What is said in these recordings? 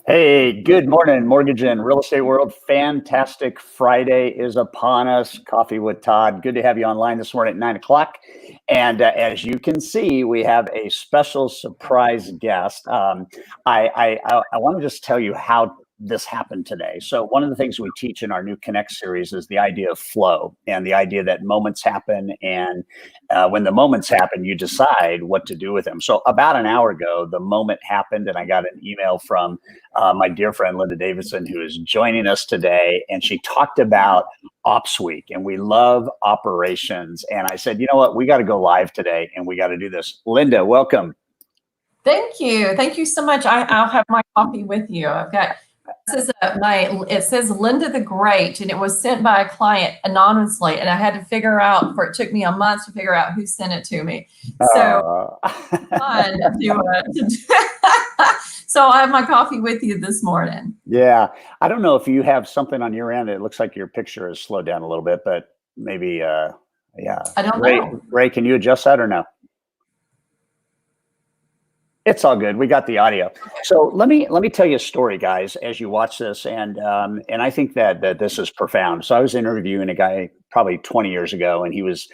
Hey, good morning, mortgage and real estate world. Fantastic Friday is upon us. Coffee with Todd. Good to have you online this morning at 9 o'clock. And as you can see, we have a special surprise guest. I want to just tell you how this happened today. So one of the things we teach in our new Connect series is the idea of flow and the idea that moments happen. And when the moments happen, you decide what to do with them. So about an hour ago, the moment happened and I got an email from my dear friend Linda Davidson, who is joining us today, and she talked about Ops Week, and we love operations. And I said, you know what, we got to go live today, and we got to do this. Linda, welcome. Thank you so much. I'll have my coffee with you. I've got it says Linda the Great, and it was sent by a client anonymously, and I had to figure out. It took me a month to figure out who sent it to me. So fun So I have my coffee with you this morning. Yeah, I don't know if you have something on your end. It looks like your picture has slowed down a little bit, but maybe yeah. I don't know. Ray, can you adjust that or no? It's all good. We got the audio. So let me tell you a story, guys, as you watch this, and I think that this is profound. So I was interviewing a guy probably 20 years ago, and he was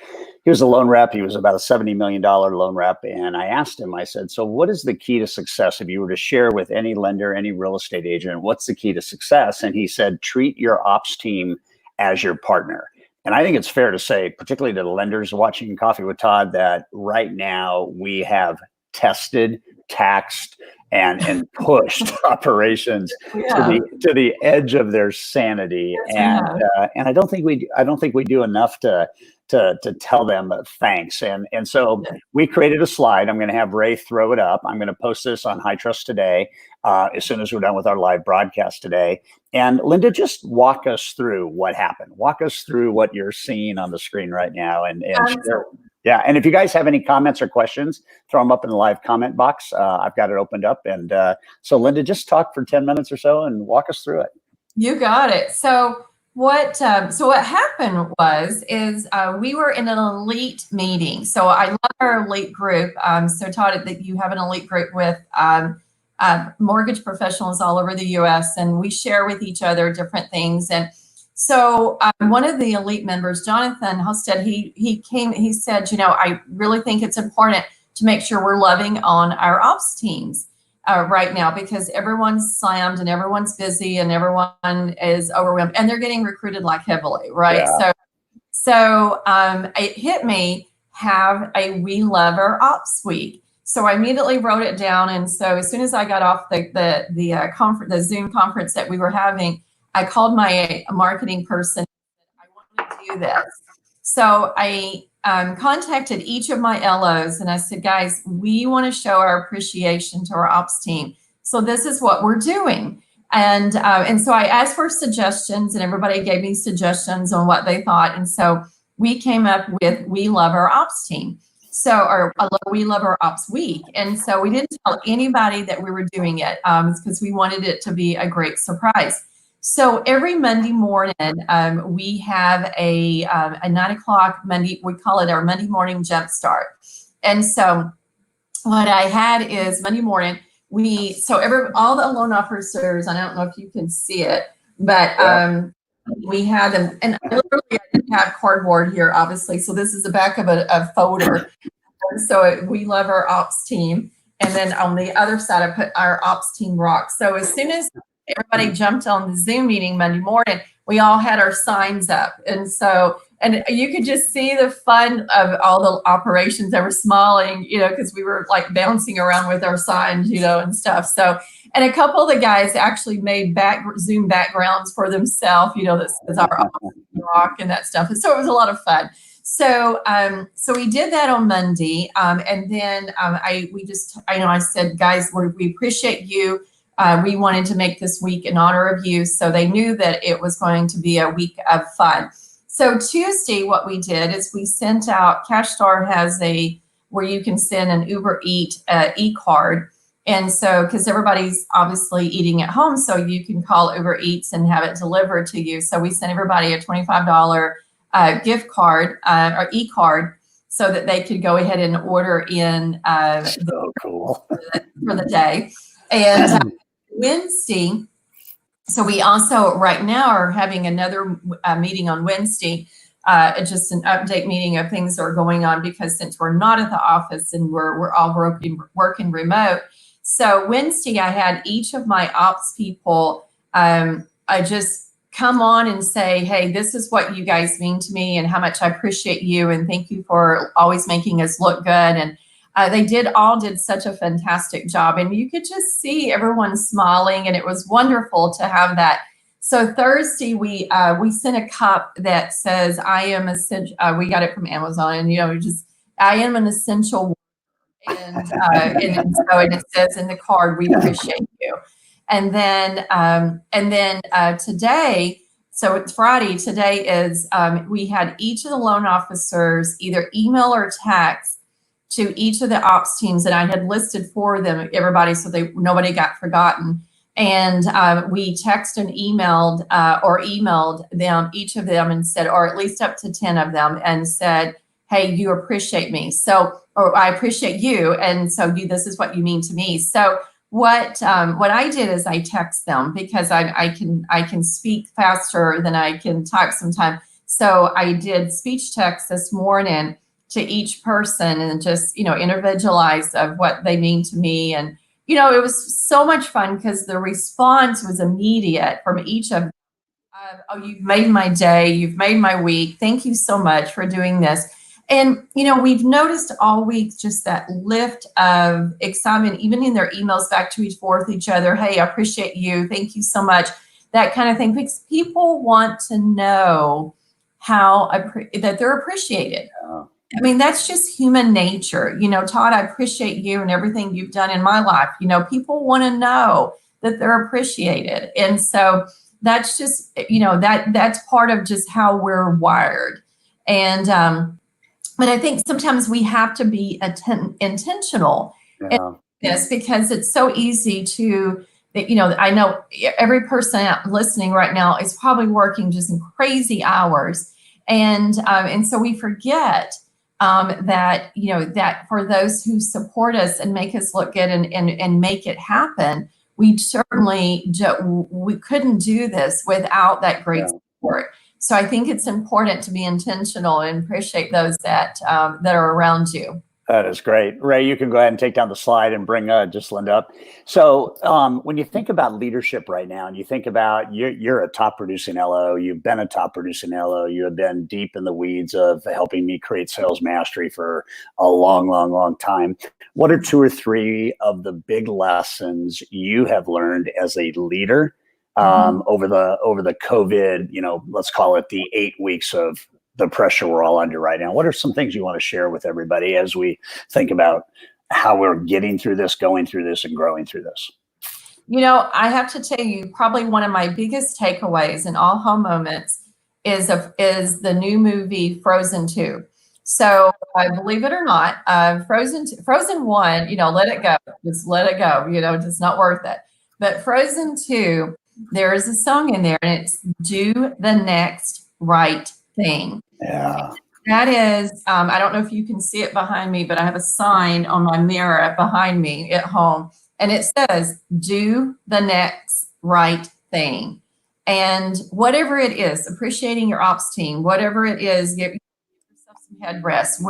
a loan rep. He was about a $70 million loan rep, and I asked him. I said, "So what is the key to success? If you were to share with any lender, any real estate agent, what's the key to success?" And he said, "Treat your ops team as your partner." And I think it's fair to say, particularly to the lenders watching Coffee with Todd, that right now we have tested, taxed, and pushed operations to the edge of their sanity. And I don't think we do enough to tell them thanks. And so we created a slide. I'm going to have Ray throw it up. I'm going to post this on High Trust today as soon as we're done with our live broadcast today. And Linda, just walk us through what happened. Walk us through what you're seeing on the screen right now, and share. Yeah, and if you guys have any comments or questions, throw them up in the live comment box. I've got it opened up. And so Linda, just talk for 10 minutes or so and walk us through it. You got it. So what happened is we were in an elite meeting. So I love our elite group. So Todd, that you have an elite group with mortgage professionals all over the U.S. and we share with each other different things. And so one of the elite members, Jonathan Hosted, he said, I really think it's important to make sure we're loving on our ops teams right now, because everyone's slammed and everyone's busy and everyone is overwhelmed and they're getting recruited like heavily, right? Yeah. So it hit me, have a We Love Our Ops Week. So I immediately wrote it down. And so as soon as I got off the Zoom conference that we were having, I called my marketing person. I want to do this. So I contacted each of my LOs and I said, guys, we want to show our appreciation to our ops team. So this is what we're doing. And so I asked for suggestions and everybody gave me suggestions on what they thought. And so we came up with We Love Our Ops Team. So We Love Our Ops Week. And so we didn't tell anybody that we were doing it because we wanted it to be a great surprise. So every Monday morning, we have a 9 o'clock Monday, we call it our Monday morning jump start. And so what I had is Monday morning, all the loan officers, I don't know if you can see it, but we had them, and I didn't have cardboard here, obviously. So this is the back of a folder. And so We Love Our Ops Team. And then on the other side, I put our ops team rocks. So as soon as everybody jumped on the Zoom meeting Monday morning, we all had our signs up. And you could just see the fun of all the operations. They were smiling, because we were like bouncing around with our signs, and stuff. So, and a couple of the guys actually made Zoom backgrounds for themselves, that says our rock and that stuff. And so it was a lot of fun. So, so we did that on Monday. And then I said, guys, we appreciate you. We wanted to make this week in honor of you. So they knew that it was going to be a week of fun. So Tuesday, what we did is we sent out, CashStar has where you can send an Uber Eat e-card. And so, because everybody's obviously eating at home, so you can call Uber Eats and have it delivered to you. So we sent everybody a $25 gift card or e-card so that they could go ahead and order in so cool. for the day. And Wednesday, so we also right now are having another meeting on Wednesday, just an update meeting of things that are going on, because since we're not at the office and we're all working remote. So Wednesday, I had each of my ops people, I just come on and say, hey, this is what you guys mean to me and how much I appreciate you, and thank you for always making us look good. And they all did such a fantastic job, and you could just see everyone smiling, and it was wonderful to have that. So Thursday, we sent a cup that says, I am essential. We got it from Amazon, and just, I am an essential. And it says in the card, we appreciate you. And then today, so it's Friday, today is, we had each of the loan officers either email or text to each of the ops teams that I had listed for them, everybody, so nobody got forgotten. And we texted and emailed them, each of them, and said, or at least up to 10 of them, and said, hey, you appreciate me. So, or I appreciate you. And so this is what you mean to me. So what I did is I text them, because I can speak faster than I can talk sometimes. So I did speech text this morning to each person, and just, individualized of what they mean to me. And, it was so much fun, because the response was immediate from each of them. Oh, you've made my day. You've made my week. Thank you so much for doing this. And, we've noticed all week just that lift of excitement, even in their emails back to each other. Hey, I appreciate you. Thank you so much. That kind of thing, because people want to know that they're appreciated. I mean, that's just human nature. Todd, I appreciate you and everything you've done in my life. People want to know that they're appreciated. And so that's just, that's part of just how we're wired. And, but I think sometimes we have to be intentional in this, because it's so easy to, I know every person listening right now is probably working just in crazy hours. And so we forget that, that for those who support us and make us look good and make it happen, we certainly we couldn't do this without that great support. So I think it's important to be intentional and appreciate those that are around you. That is great. Ray, you can go ahead and take down the slide and bring just Linda up. So when you think about leadership right now, and you think about you're a top producing LO, you've been a top producing LO, you have been deep in the weeds of helping me create sales mastery for a long time. What are 2 or 3 of the big lessons you have learned as a leader over the COVID, let's call it the 8 weeks of the pressure we're all under right now? What are some things you want to share with everybody as we think about how we're getting through this, going through this, and growing through this? I have to tell you, probably one of my biggest takeaways in all home moments is the new movie Frozen 2. So believe it or not, Frozen 1, let it go, just let it go, it's not worth it. But Frozen 2, there is a song in there, and it's "Do the Next Right Thing." Yeah. That is, I don't know if you can see it behind me, but I have a sign on my mirror behind me at home, and it says, "Do the next right thing." And whatever it is, appreciating your ops team, whatever it is, give yourself some head rest,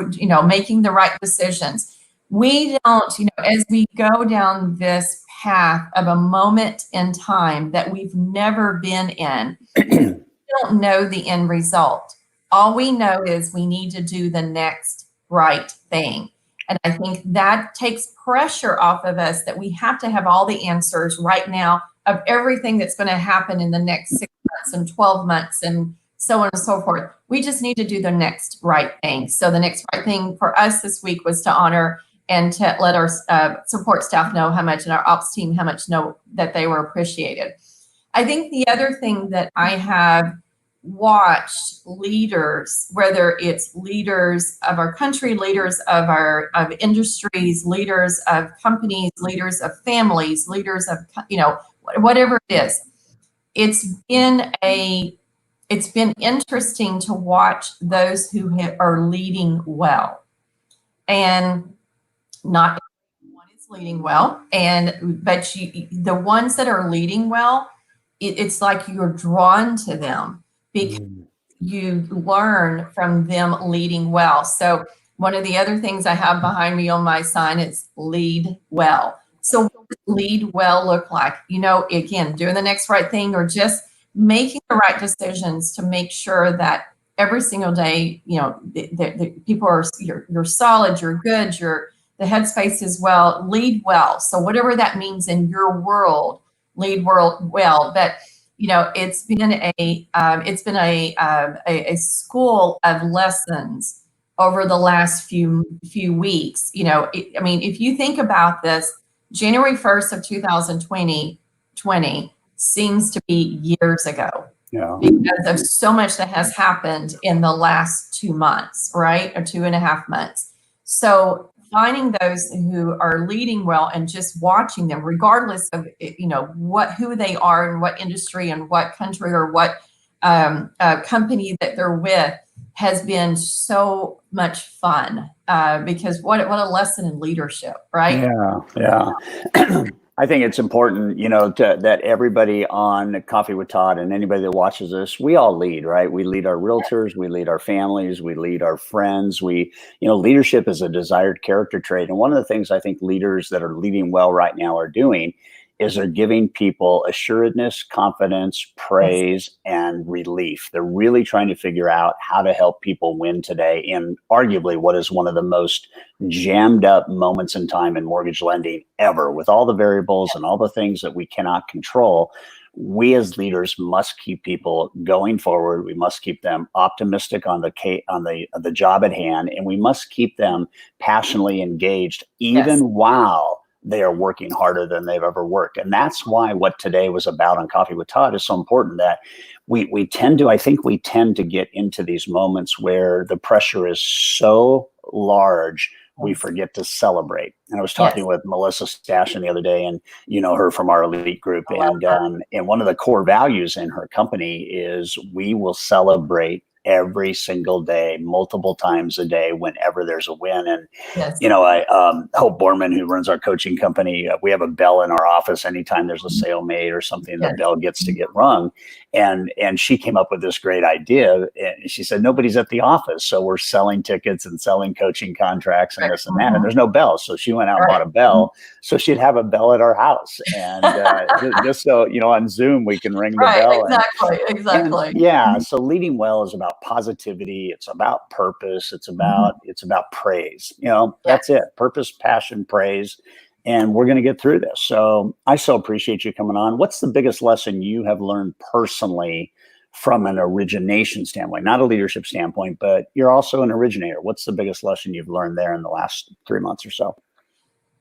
making the right decisions. We don't, as we go down this path of a moment in time that we've never been in, we don't know the end result. All we know is we need to do the next right thing. And I think that takes pressure off of us, that we have to have all the answers right now of everything that's going to happen in the next 6 months and 12 months and so on and so forth. We just need to do the next right thing. So the next right thing for us this week was to honor and to let our support staff know how much, and our ops team how much, know that they were appreciated. I think the other thing that I have watched leaders, whether it's leaders of our country, leaders of industries, leaders of companies, leaders of families, leaders of, whatever it is, it's been interesting to watch those who are leading well. And not everyone is leading well, but the ones that are leading well, it's like you're drawn to them because you learn from them leading well. So one of the other things I have behind me on my sign is lead well. So what does lead well look like? Again, doing the next right thing, or just making the right decisions to make sure that every single day, the people are, you're solid, you're good, the headspace is well, lead well. So whatever that means in your world, lead world well. But it's been a school of lessons over the last few weeks. If you think about this, January 1st of 2020 seems to be years ago. Yeah. Because of so much that has happened in the last 2 months, right? Or 2.5 months. So finding those who are leading well and just watching them, regardless of, who they are and what industry and what country or what company that they're with, has been so much fun because what a lesson in leadership, right? Yeah. I think it's important, that everybody on Coffee with Todd and anybody that watches this, we all lead, right? We lead our realtors, we lead our families, we lead our friends. Leadership is a desired character trait. And one of the things I think leaders that are leading well right now are doing is they're giving people assuredness, confidence, praise, and relief. They're really trying to figure out how to help people win today in arguably what is one of the most jammed up moments in time in mortgage lending ever, with all the variables and all the things that we cannot control. We as leaders must keep people going forward. We must keep them optimistic on the job at hand, and we must keep them passionately engaged, even while they are working harder than they've ever worked. And that's why what today was about on Coffee with Todd is so important, that we tend to get into these moments where the pressure is so large, we forget to celebrate. And I was talking with Melissa Stashen the other day, and her from our elite group. And one of the core values in her company is we will celebrate every single day, multiple times a day, whenever there's a win. And, Hope Borman, who runs our coaching company, we have a bell in our office. Anytime there's a sale made or something, the bell gets to get rung. And she came up with this great idea. And she said, nobody's at the office, so we're selling tickets and selling coaching contracts and this and that. And there's no bell. So she went out and bought a bell. So she'd have a bell at our house. And just so, on Zoom, we can ring the bell. Exactly. So leading well is about positivity. It's about purpose. It's about praise. That's it. Purpose, passion, praise. And we're going to get through this. So I so appreciate you coming on. What's the biggest lesson you have learned personally from an origination standpoint, not a leadership standpoint, but you're also an originator? What's the biggest lesson you've learned there in the last 3 months or so?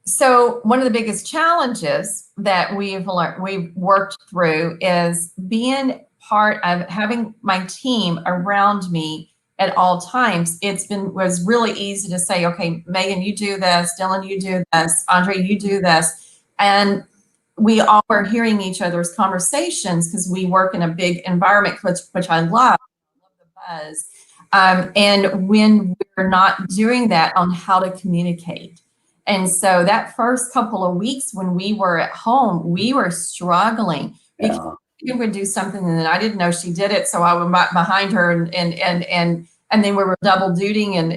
So one of the biggest challenges that we've worked through is being part of having my team around me at all times. Was really easy to say, okay, Megan, you do this, Dylan, you do this, Andre, you do this. And we all are hearing each other's conversations because we work in a big environment, which I love the buzz. And when we're not doing that on how to communicate. And so that first couple of weeks when we were at home, we were struggling because she would do something and then I didn't know she did it. So I went behind her and then we were double dutying and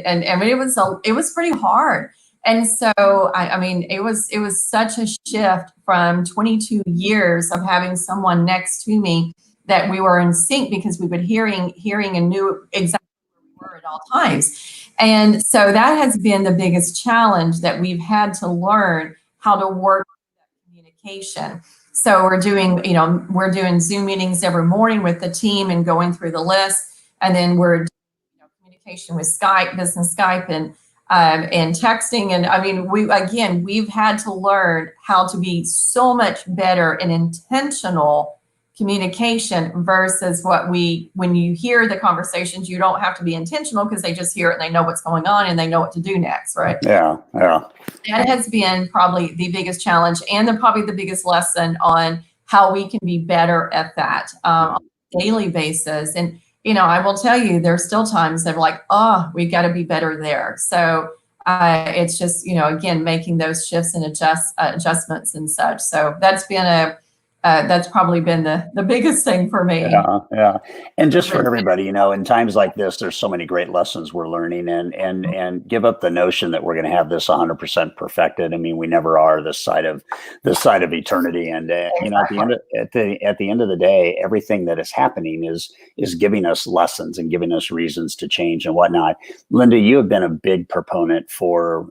it was pretty hard. And so, it was such a shift from 22 years of having someone next to me that we were in sync because we would hearing and knew exactly where we were at all times. And so that has been the biggest challenge that we've had to learn how to work with that communication. So we're doing Zoom meetings every morning with the team and going through the list. And then we're doing communication with Skype, business Skype and texting. And we've had to learn how to be so much better in intentional communication versus when you hear the conversations, you don't have to be intentional because they just hear it and they know what's going on and they know what to do next, right? Yeah. That has been probably the biggest challenge and probably the biggest lesson on how we can be better at that on a daily basis. And, I will tell you, there's still times that are like, we got to be better there. So It's just, again, making those shifts and adjustments and such. So that's probably been the biggest thing for me. Yeah. And just for everybody, in times like this, there's so many great lessons we're learning, and give up the notion that we're going to have this 100% perfected. I mean, we never are this side of eternity. And at the end of the day, everything that is happening is giving us lessons and giving us reasons to change and whatnot. Linda, you have been a big proponent for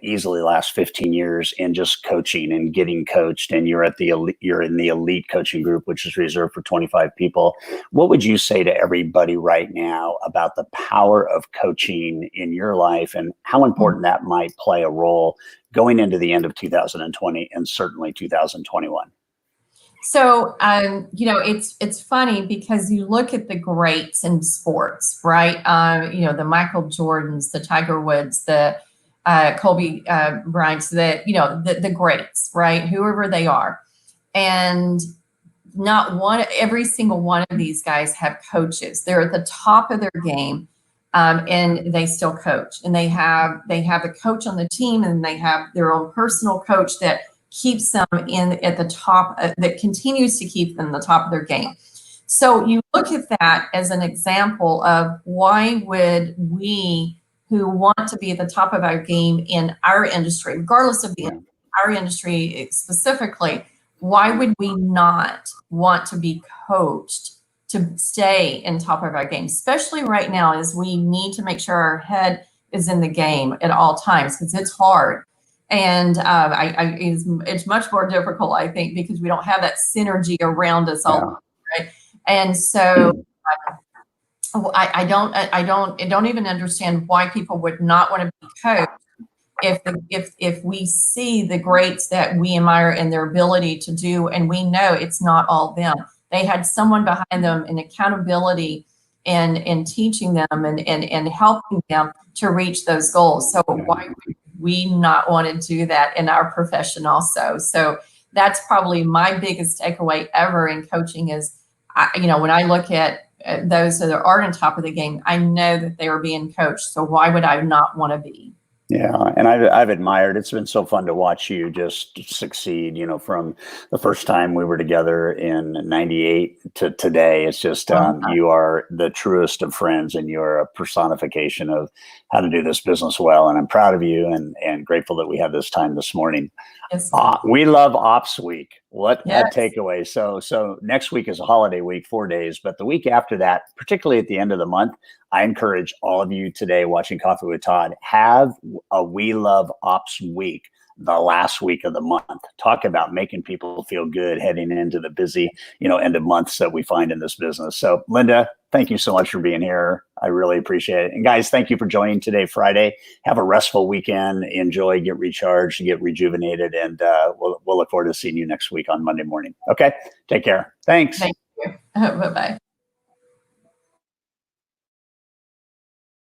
easily last 15 years in just coaching and getting coached, and you're in the elite coaching group, which is reserved for 25 people. What would you say to everybody right now about the power of coaching in your life, and how important that might play a role going into the end of 2020 and certainly 2021? So, it's funny because you look at the greats in sports, right? The Michael Jordans, the Tiger Woods, the Kobe Bryant's, the greats, right? Whoever they are. And every single one of these guys have coaches. They're at the top of their game, and they still coach. And they have a coach on the team, and they have their own personal coach that keeps them at the top, that continues to keep them at the top of their game. So you look at that as an example of why would we, who want to be at the top of our game in our industry, regardless of our industry specifically, why would we not want to be coached to stay in top of our game, especially right now, as we need to make sure our head is in the game at all times, because it's hard. And it's much more difficult, I think, because we don't have that synergy around us all, right? And so I don't even understand why people would not want to be coached if we see the greats that we admire and their ability to do, and we know it's not all them. They had someone behind them in accountability and teaching them and helping them to reach those goals. So why would we not want to do that in our profession also? So that's probably my biggest takeaway ever in coaching is, when I look at those that are on top of the game, I know that they are being coached. So why would I not want to be? Yeah, and I've admired. It's been so fun to watch you just succeed. From the first time we were together in '98 to today. It's just you are the truest of friends, and you're a personification of how to do this business well. And I'm proud of you, and grateful that we had this time this morning. Yes. We love Ops Week. What a takeaway! So next week is a holiday week, 4 days, but the week after that, particularly at the end of the month, I encourage all of you today watching Coffee with Todd, have a We Love Ops Week, the last week of the month. Talk about making people feel good heading into the busy, end of months that we find in this business. So Linda, thank you so much for being here. I really appreciate it. And guys, thank you for joining today, Friday. Have a restful weekend. Enjoy, get recharged, get rejuvenated, and we'll look forward to seeing you next week on Monday morning. Okay, take care. Thanks. Thank you. Bye-bye.